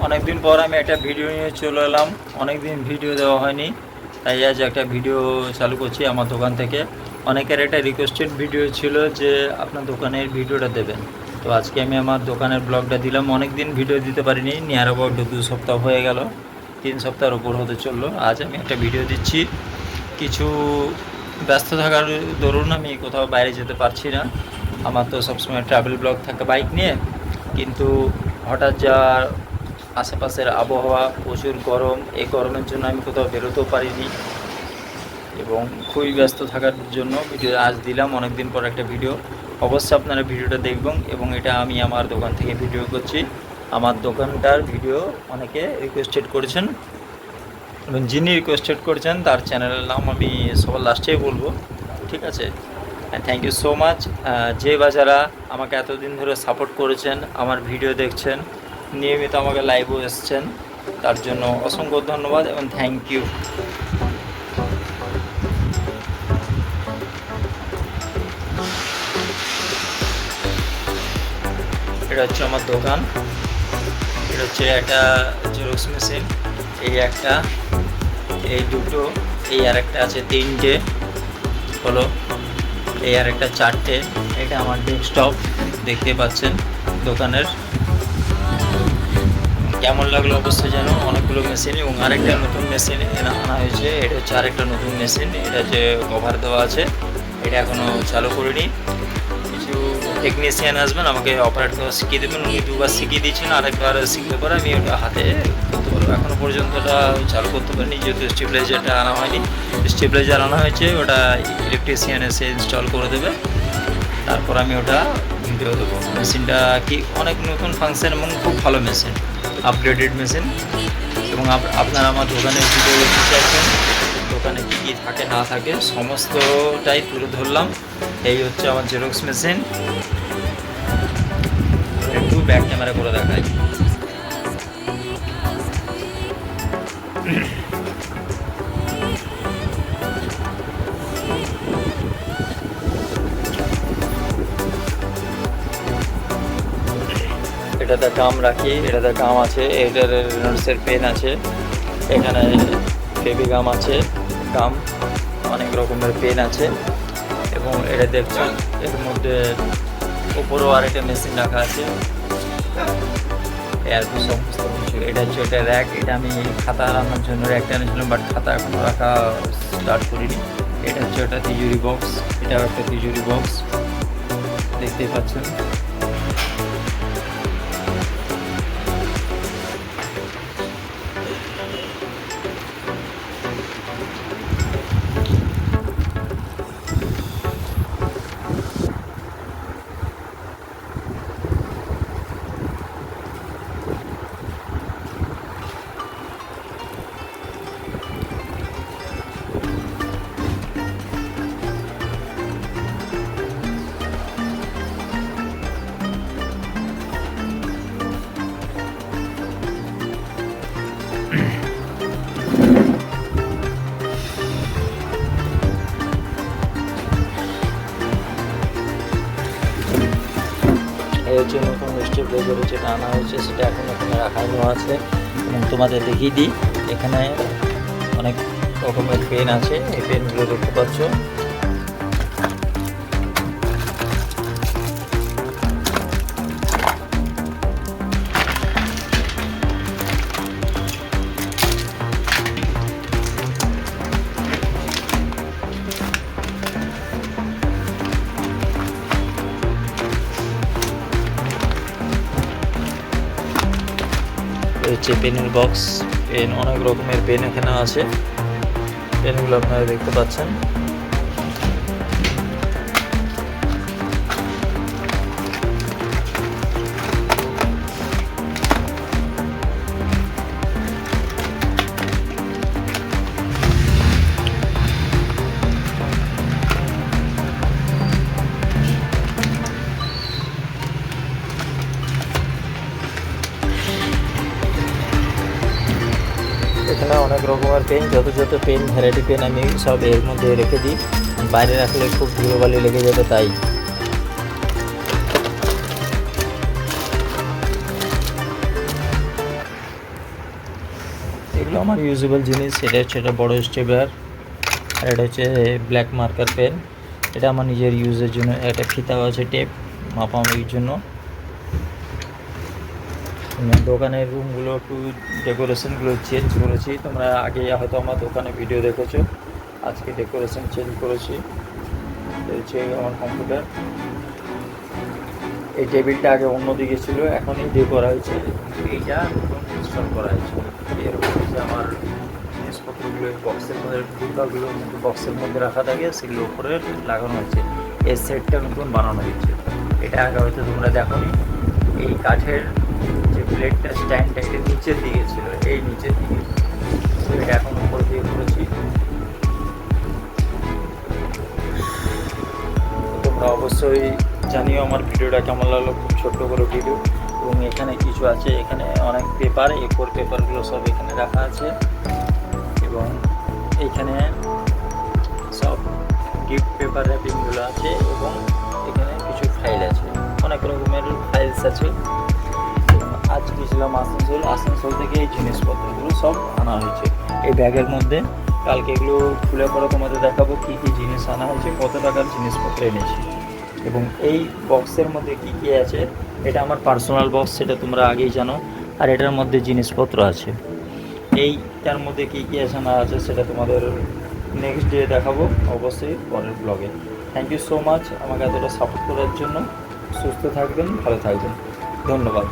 অনেক দিন পর আমি একটা ভিডিও নিয়ে চলে এলাম। অনেক দিন ভিডিও দেওয়া হয়নি, তাই আজ একটা ভিডিও চালু করছি আমার দোকান থেকে। অনেকের একটা রিকোয়েস্টেড ভিডিও ছিল যে আপনার দোকানের ভিডিওটা দেবেন, তো আজকে আমি আমার দোকানের ব্লগটা দিলাম। অনেক দিন ভিডিও দিতে পারিনি, নিয়ার অ্যাবাউট 2 সপ্তাহ হয়ে গেল, 3 সপ্তাহের উপর হতে চললো। আজ আমি একটা ভিডিও দিচ্ছি। কিছু ব্যস্ত থাকার দরুন আমি কোথাও বাইরে যেতে পারছি না। আমার তো সবসময় ট্রাভেল ব্লগ থাকে বাইক নিয়ে, কিন্তু হঠাৎ যা আশেপাশের আবহাওয়া প্রচুর গরম, এই গরমের জন্য আমি কোথাও বেরোতেও পারিনি এবং খুবই ব্যস্ত থাকার জন্য ভিডিও আজ দিলাম। অনেক দিন পর একটা ভিডিও, অবশ্যই আপনারা ভিডিওটা দেখবেন। এবং এটা আমি আমার দোকান থেকে ভিডিও করছি। আমার দোকানটার ভিডিও অনেকে রিকোয়েস্টেড করেছেন এবং যিনি রিকোয়েস্টেড করেছেন তার চ্যানেলের নাম আমি সবার লাস্টেই বলবো, ঠিক আছে? Thank you so much. যে বাজারা আমাকে এতদিন ধরে সাপোর্ট করেছেন, আমার ভিডিও দেখছেন, নিয়মিত আমাকে লাইভও এসছেন, তার জন্য অসংখ্য ধন্যবাদ এবং থ্যাংক ইউ। এটা হচ্ছে আমার দোকান। এটা হচ্ছে একটা জেরক্স মেশিন, এই একটা, এই দুটো, এই আর একটা আছে 3টে হলো, এই আর একটা 4টে। এটা আমার ডেস্কটপ, দেখতে পাচ্ছেন দোকানের। কেমন লাগলো অবশ্যই জানো। অনেকগুলো মেশিন এবং আরেকটা নতুন মেশিন আনা হয়েছে। এটা হচ্ছে আরেকটা নতুন মেশিন, এটা যে কভার দেওয়া আছে, এটা এখনও চালু করিনি। কিছু টেকনিশিয়ান আসবেন, আমাকে অপারেট করা শিখিয়ে দেবেন। উনি 2বার শিখিয়ে দিয়েছেন, আরেকবার শিখলে পরে আমি ওটা হাতে করতে পারবো। এখনও পর্যন্ত ওটা চালু করতে পারিনি, যেহেতু স্টেবিলাইজারটা আনা হয়নি। স্টেবিলাইজার আনা হয়েছে, ওটা ইলেকট্রিশিয়ান এসে ইনস্টল করে দেবে, তারপর আমি ওটা ভিডিও দেবো। মেশিনটা কি অনেক নতুন ফাংশন এবং খুব ভালো মেশিন, আপগ্রেডেড মেশিন। এবং আপনারা আমার দোকানে ভিডিও দেখতে চাইছেন, দোকানে কী কী থাকে না থাকে সমস্তটাই তুলে ধরলাম। এই হচ্ছে আমার জেরক্স মেশিন। একটু ব্যাক ক্যামেরা করে দেখাই। এটাতে গাম রাখি, এটাতে গাম আছে, এটার রেনল্ডসের পেন আছে, এখানে বেবি গাম আছে, গাম অনেক রকমের পেন আছে। এবং এটা দেখছেন এর মধ্যে উপরেও আরেকটা মেশিন রাখা আছে, এর সমস্ত কিছু। এটা হচ্ছে একটা র্যাক, এটা আমি খাতা আনার জন্য র্যাকটা এনেছিলাম, বাট খাতা এখনও রাখা স্টার্ট করিনি। এটা হচ্ছে একটা তিজুরি বক্স, এটাও একটা তিজুরি বক্স, দেখতেই পাচ্ছেন। এই হচ্ছে নতুন স্টেবিলাইজার যেটা আনা হয়েছে, সেটা এখন এখানে রাখানো আছে। এবং তোমাদের দেখিয়ে দিই, এখানে অনেক রকমের পেন আছে, এই পেনগুলো দেখতে পাচ্ছ। হচ্ছে পেনের বক্স, পেন অনেক রকমের পেন এখানে আছে, পেনগুলো আপনারা দেখতে পাচ্ছেন। এখানে অনেক রকমের পেন, যত পেন ভ্যারাইটি পেন আমি সব এর মধ্যে রেখে দিই, বাইরে রাখলে খুব ধুলোবালি লেগে যাবে তাই। এগুলো আমার ইউজেবল জিনিস। এটা হচ্ছে একটা বড় স্টেপলার, আর এটা হচ্ছে ব্ল্যাক মার্কার পেন। এটা আমার নিজের ইউজের জন্য। একটা ফিতাও আছে, টেপ মাপামাপির জন্য। দোকানের রুমগুলো একটু ডেকোরেশনগুলো চেঞ্জ করেছি। তোমরা আগে হয়তো আমার দোকানে ভিডিও দেখেছো, আজকে ডেকোরেশন চেঞ্জ করেছি। এটা হচ্ছে আমার কম্পিউটার। এই টেবিলটা আগে অন্যদিকে ছিল, এখন এই দিয়ে করা হয়েছে। এইটা নতুন ইনস্টল করা হয়েছে। এরকম হচ্ছে আমার জিনিসপত্রগুলো বক্সের মধ্যে, ডিব্বাগুলো কিন্তু বক্সের মধ্যে রাখা থাকে, সেগুলো উপরে লাগানো হয়েছে। এই সেটটা নতুন বানানো হয়েছে। এটা আগে হয়তো তোমরা দেখোনি। এই কাঠের যে প্লেটটা, স্ট্যান্ডটা, এটা নিচের দিকে ছিল, এই নিচের দিকে। এটা এখন উপর দিয়ে করেছি। তোমরা অবশ্যই জানিও আমার ভিডিওটা কেমন লাগলো। খুব ছোট্ট করে ভিডিও, এবং এখানে কিছু আছে, এখানে অনেক পেপার, A4 পেপারগুলো সব এখানে রাখা আছে, এবং এইখানে সব গিফট পেপার র্যাপিংগুলো আছে, এবং এখানে কিছু ফাইল আছে, অনেক রকমের ফাইলস আছে। আজ গেছিলাম আসানসোল থেকে এই জিনিসপত্রগুলো সব আনা হয়েছে এই ব্যাগের মধ্যে। কালকে এগুলো খুলে পরে তোমাদের দেখাবো কী কী জিনিস আনা হয়েছে, কত টাকার জিনিসপত্র এনেছি, এবং এই বক্সের মধ্যে কী কী আছে। এটা আমার পার্সোনাল বক্স, সেটা তোমরা আগেই জানো। আর এটার মধ্যে জিনিসপত্র আছে। এইটার মধ্যে কী কী আছে না আছে সেটা তোমাদের নেক্সট ডে দেখাবো, অবশ্যই পরের ব্লগে। থ্যাংক ইউ সো মাচ আমাকে এতটা সাপোর্ট করার জন্য। সুস্থ থাকবেন, ভালো থাকবেন, ধন্যবাদ।